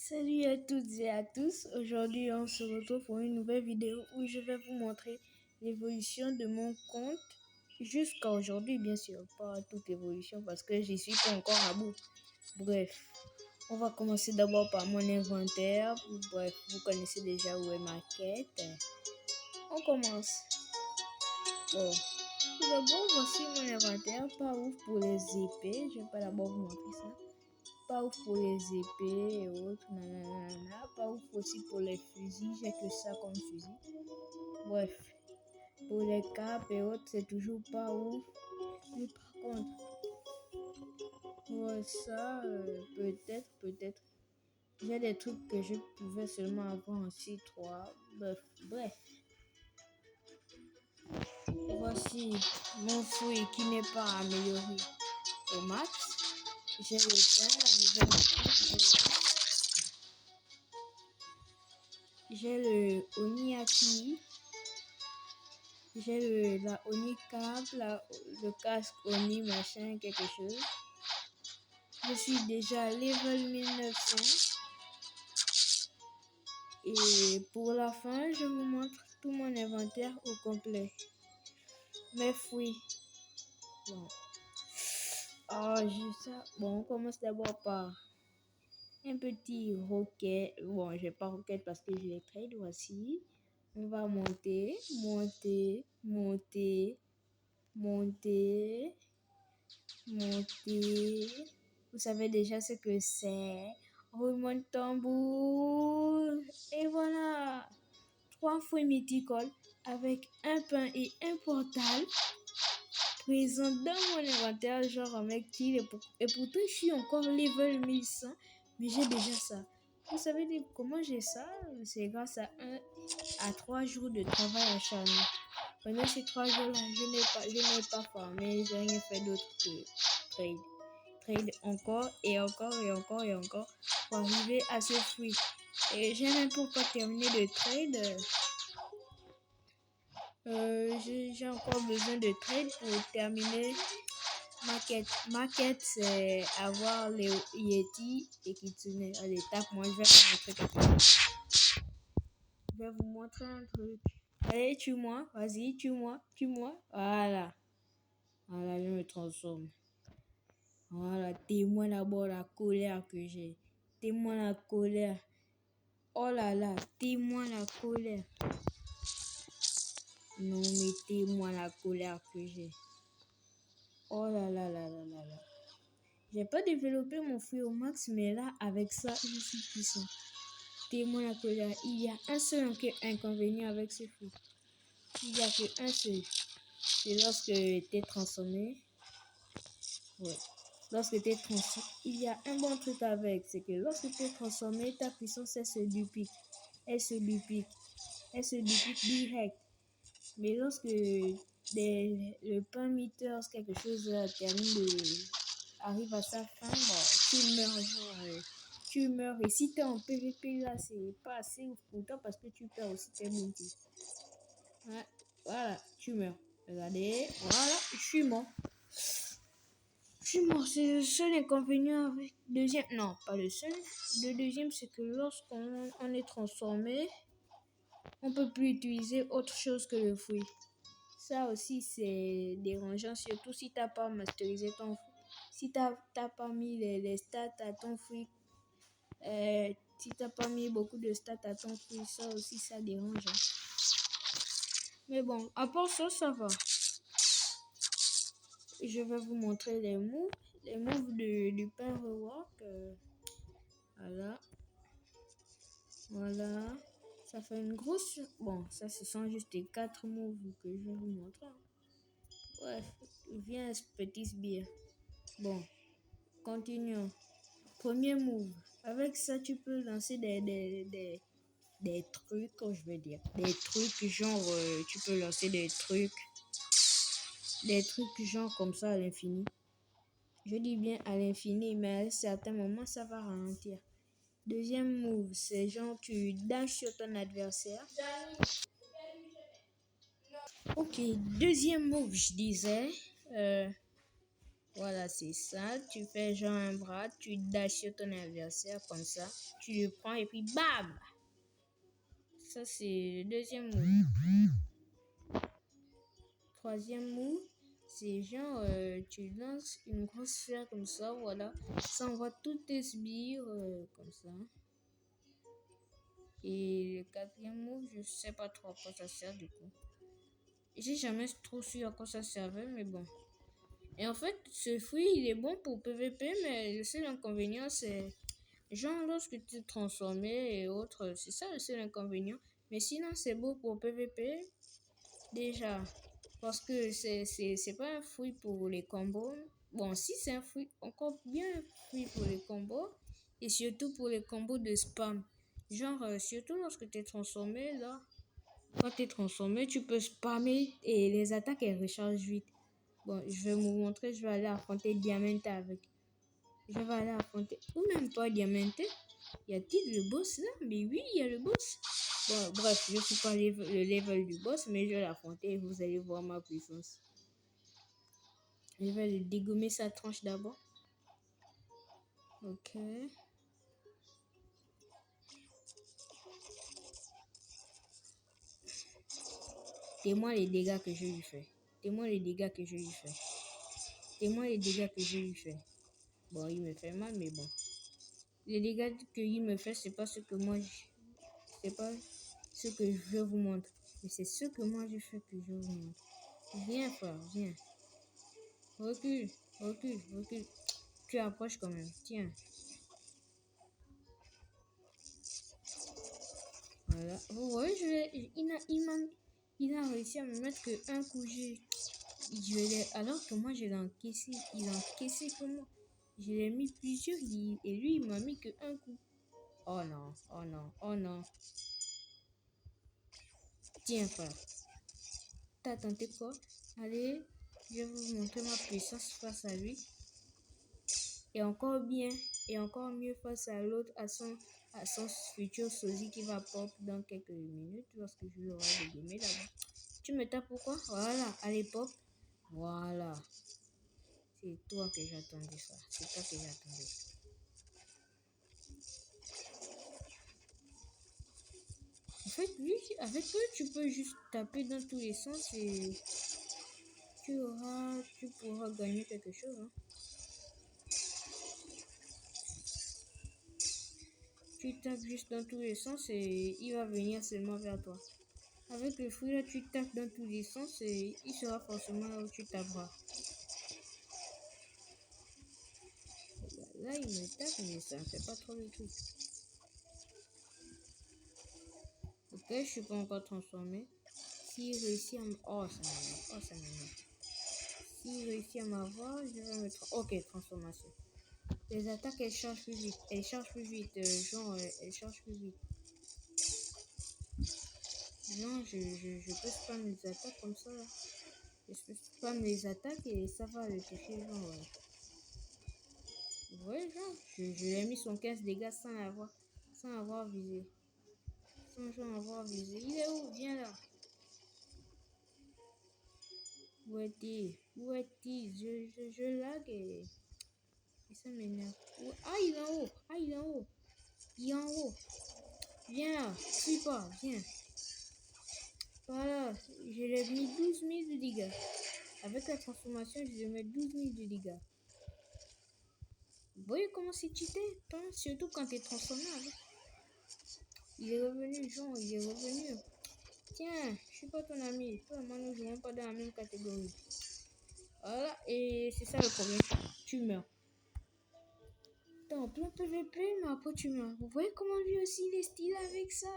Salut à toutes et à tous, aujourd'hui on se retrouve pour une nouvelle vidéo où je vais vous montrer l'évolution de mon compte jusqu'à aujourd'hui, bien sûr, pas toute l'évolution parce que j'y suis pas encore à bout. Bref, on va commencer d'abord par mon inventaire. Bref, vous connaissez déjà où est ma quête. On commence. Bon, tout d'abord voici mon inventaire, pas ouf pour les épées, je vais pas d'abord vous montrer ça. Pas ouf pour les épées et autres, nanana. Pas ouf aussi pour les fusils, j'ai que ça comme fusil. Bref, pour les capes et autres, c'est toujours pas ouf. Mais par contre, pour ça, peut-être. J'ai des trucs que je pouvais seulement avoir en C3. Bref. Voici mon fruit qui n'est pas amélioré au max. J'ai le pain, la nouvelle équipe. J'ai le Oniaki. J'ai la Oni Cap, le casque Oni machin quelque chose. Je suis déjà level 1900. Et pour la fin, je vous montre tout mon inventaire au complet. Mes fruits. Bon. J'ai ça. Bon, on commence d'abord par un petit roquette. Bon, j'ai pas roquette parce que je les trade. Voici. On va monter. Vous savez déjà ce que c'est. Roulement de tambour. Et voilà. 3 fruits mythicoles avec un pain et un portal présent dans mon inventaire. Genre un mec qui et pourtant je suis encore level 1100. Mais j'ai déjà ça. Vous savez comment j'ai ça? C'est grâce à 3 jours de travail acharné. Pendant ces 3 jours-là, je n'ai pas farmé, j'ai rien fait d'autre que trade encore pour arriver à ce fruit. Et j'ai même pas terminé de trade. J'ai encore besoin de trade pour terminer ma quête. Ma quête, c'est avoir les Yeti et Kitsune. Allez, tape-moi, je vais vous montrer quelque chose. Je vais vous montrer un truc. Allez, tue-moi, vas-y, tue-moi. Voilà, je me transforme. Voilà, témoin d'abord la colère que j'ai. Témoin la colère. Oh là là, témoin la colère. Non, mais témoin la colère que j'ai. Oh là là. J'ai pas développé mon fruit au max, mais là, avec ça, je suis puissant. Témoin la colère. Il y a un seul inconvénient avec ce fruit. Il n'y a que un seul. C'est lorsque tu es transformé. Ouais. Lorsque tu es transformé, il y a un bon truc avec, c'est que lorsque tu es transformé, ta puissance, elle se duplique direct. Mais lorsque le pain meters, quelque chose arrive à sa fin, bon, tu meurs. Et si tu es en PVP, là, c'est pas assez ouf pour toi parce que tu perds aussi tes bounties. Ouais, voilà, tu meurs. Regardez, voilà, je suis mort. C'est le seul inconvénient avec deuxième. Non, pas le seul. Le deuxième, c'est que lorsqu'on est transformé, on peut plus utiliser autre chose que le fruit. Ça aussi, c'est dérangeant, surtout si t'as pas masterisé ton fruit. Si t'as pas mis les stats à ton fruit, si t'as pas mis beaucoup de stats à ton fruit, ça aussi, ça dérange. Mais bon, à part ça, ça va. Je vais vous montrer les moves du pain rework. Voilà. Ça fait une grosse... Bon, ça ce sont juste les 4 moves que je vais vous montrer. Bref, viens petit sbire. Bon, continuons. Premier move. Avec ça, tu peux lancer des trucs, comme je veux dire. Des trucs genre, tu peux lancer des trucs genre comme ça à l'infini. Je dis bien à l'infini, mais à un certain moment, ça va ralentir. Deuxième move, c'est genre tu dashes sur ton adversaire. Ok, deuxième move, je disais. Voilà, c'est ça. Tu fais genre un bras, tu dashes sur ton adversaire comme ça. Tu le prends et puis bam! Ça, c'est le deuxième move. Troisième move, c'est genre, tu lances une grosse sphère comme ça, voilà. Ça envoie tous tes sbires comme ça. Et le quatrième move, je sais pas trop à quoi ça sert du coup. J'ai jamais trop su à quoi ça servait, mais bon. Et en fait, ce fruit, il est bon pour PVP, mais le seul inconvénient, c'est genre lorsque tu te transformais et autres, c'est ça le seul inconvénient. Mais sinon, c'est beau pour PVP, déjà. Parce que c'est pas un fruit pour les combos. Bon, si c'est un fruit, encore bien un fruit pour les combos. Et surtout pour les combos de spam. Genre, surtout lorsque tu es transformé, là. Quand tu es transformé, tu peux spammer et les attaques, elles rechargent vite. Bon, je vais vous montrer, je vais aller affronter Diamante avec. Je vais aller affronter, ou même pas Diamante. Y a-t-il le boss là? Mais oui, il y a le boss. Bon, bref, je ne suis pas le level du boss, mais je vais l'affronter et vous allez voir ma puissance. Je vais le dégommer sa tranche d'abord. Ok. Dis-moi les dégâts que je lui fais. Dis-moi les dégâts que je lui fais. Dis-moi les dégâts que je lui fais. Bon, il me fait mal, mais bon. Les dégâts qu'il me fait, c'est pas ce que moi, c'est pas ce que je vous montre. Mais c'est ce que moi je fais que je vous montre. Viens, frère, viens. Recule, recule, recule. Tu approches quand même. Tiens. Voilà. Vous voyez, il a réussi à me mettre que un coup. Alors que moi, je l'ai encaissé. Il a encaissé comment? Je l'ai mis plusieurs et lui, il m'a mis que un coup. Oh non, oh non, oh non. Tiens, frère. T'as tenté quoi? Allez, je vais vous montrer ma puissance face à lui. Et encore bien, et encore mieux face à l'autre, à son futur sosie qui va pop dans quelques minutes lorsque je l'aurai dégommé là-bas. Tu me tapes pourquoi? Voilà, allez pop. Voilà. C'est toi que j'attendais ça. C'est toi que j'attendais. En fait, lui, avec eux, tu peux juste taper dans tous les sens et tu pourras gagner quelque chose. Hein. Tu tapes juste dans tous les sens et il va venir seulement vers toi. Avec le fruit là, tu tapes dans tous les sens et il sera forcément là où tu taperas. Là, il me tape, mais ça ne fait pas trop de trucs. Ok, je suis pas encore transformé. S'il réussit à me... Oh, ça m'énerve. Oh, ça m'énerve. S'il réussit à m'avoir, je vais me... Ok, transformation. Les attaques, elles chargent plus vite. Elles chargent plus vite. Elles chargent plus vite. Non, je peux spam les attaques comme ça. Là. Je peux spam les attaques et ça va le toucher. Genre, ouais, genre, je lui ai mis son 15 dégâts sans avoir visé. Sans genre avoir visé. Il est où? Viens là. Où est-il? Où est-il? Je lag et ça m'énerve. Ah, il est en haut. Ah, il est en haut. Il est en haut. Viens là. Suis pas. Viens. Voilà. Je l'ai mis 12 000 de dégâts. Avec la transformation, je vais mettre 12 000 de dégâts. Vous voyez comment c'est cheaté? Surtout quand tu es transformé avec. Il est revenu, genre, il est revenu. Tiens, je suis pas ton ami. Toi et moi, nous jouons pas dans la même catégorie. Voilà, et c'est ça le problème. Tu meurs. T'es en plein PVP, mais après tu meurs. Vous voyez comment lui aussi il est stylé avec ça?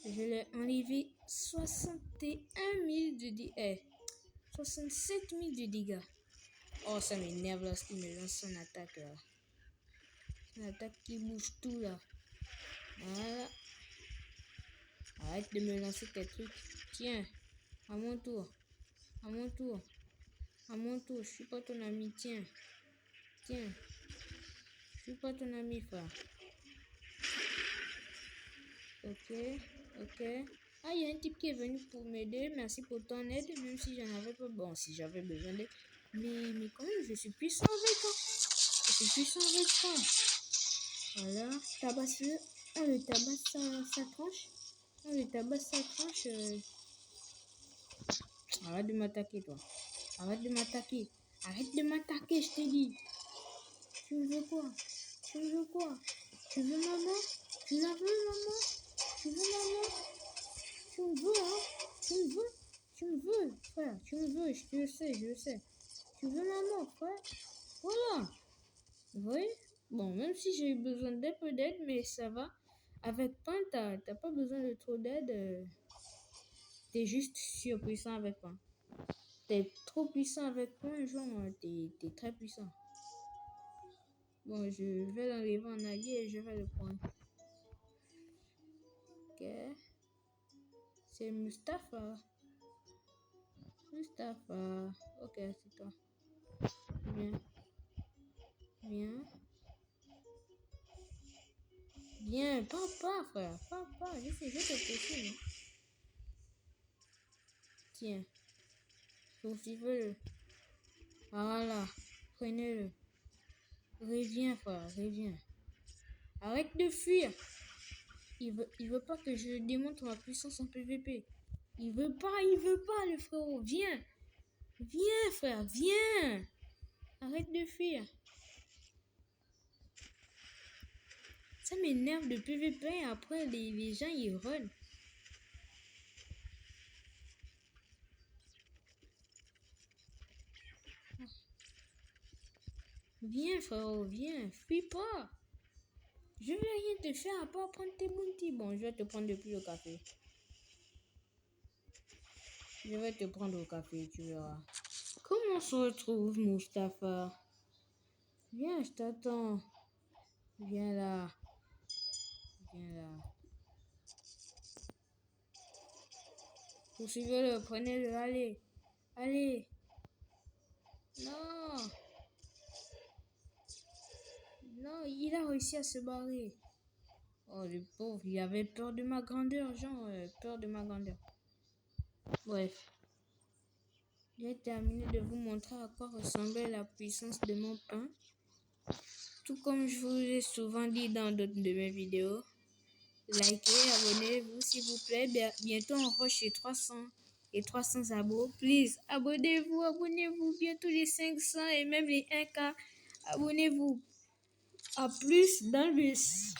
Je l'ai enlevé 61 000 de dégâts. 67 000 de dégâts. Oh, ça m'énerve lorsqu'il me lance son attaque là. Son attaque qui bouge tout là. Voilà. Arrête de me lancer tes trucs. Tiens, à mon tour. À mon tour. À mon tour, je suis pas ton ami. Tiens. Tiens. Je suis pas ton ami, frère. Ok. Ok. Ah, il y a un type qui est venu pour m'aider. Merci pour ton aide, même si j'en avais pas. Bon, si j'avais besoin d'aide. Mais quand même, je suis puissant avec toi. Je suis puissant avec toi. Voilà. Tabasse-le. On le tabasse sa tranche. On le tabasse sa tranche. Arrête de m'attaquer, toi. Arrête de m'attaquer. Arrête de m'attaquer, je te dis. Tu me veux quoi? Tu me veux quoi? Tu veux maman? Tu la veux, maman? Tu veux maman? Tu me veux, hein? Tu me veux? Tu me veux, frère. Tu me veux, je le sais, je le sais. Tu veux maman, frère? Voilà. Vous voyez? Bon, même si j'ai eu besoin d'un peu d'aide, mais ça va. Avec Pain, t'as pas besoin de trop d'aide. T'es juste surpuissant avec Pain. T'es trop puissant avec Pain, genre, t'es très puissant. Bon, je vais l'enlever en allié et je vais le prendre. Ok. C'est Mustapha. Mustapha. Ok, c'est toi. Viens. Viens. Viens. Papa, frère. Papa. Je te poursuis. Tiens. Poursuivez-le. Voilà. Prenez-le. Reviens, frère. Reviens. Arrête de fuir. Il veut pas que je démontre ma puissance en PVP. Il veut pas, le frérot. Viens. Viens, frère. Viens. Arrête de fuir. Ça m'énerve de PVP. Après, les gens, ils run. Viens, frérot. Viens. Fuis pas. Je vais rien te faire à part prendre tes bounties. Bon, je vais te prendre depuis le café. Je vais te prendre au café, tu verras. Comment on se retrouve, Mustapha? Viens, je t'attends. Viens là. Viens là. Poursuivez-le, prenez-le, allez. Allez. Non. Non, il a réussi à se barrer. Oh, le pauvre, il avait peur de ma grandeur, genre, peur de ma grandeur. Bref. J'ai terminé de vous montrer à quoi ressemblait la puissance de mon pain. Tout comme je vous ai souvent dit dans d'autres de mes vidéos. Likez, abonnez-vous s'il vous plaît. Bientôt on va chez 300 et 300 abos. Please, abonnez-vous, abonnez-vous. Bientôt les 500 et même les 1K. Abonnez-vous. À plus dans le bus.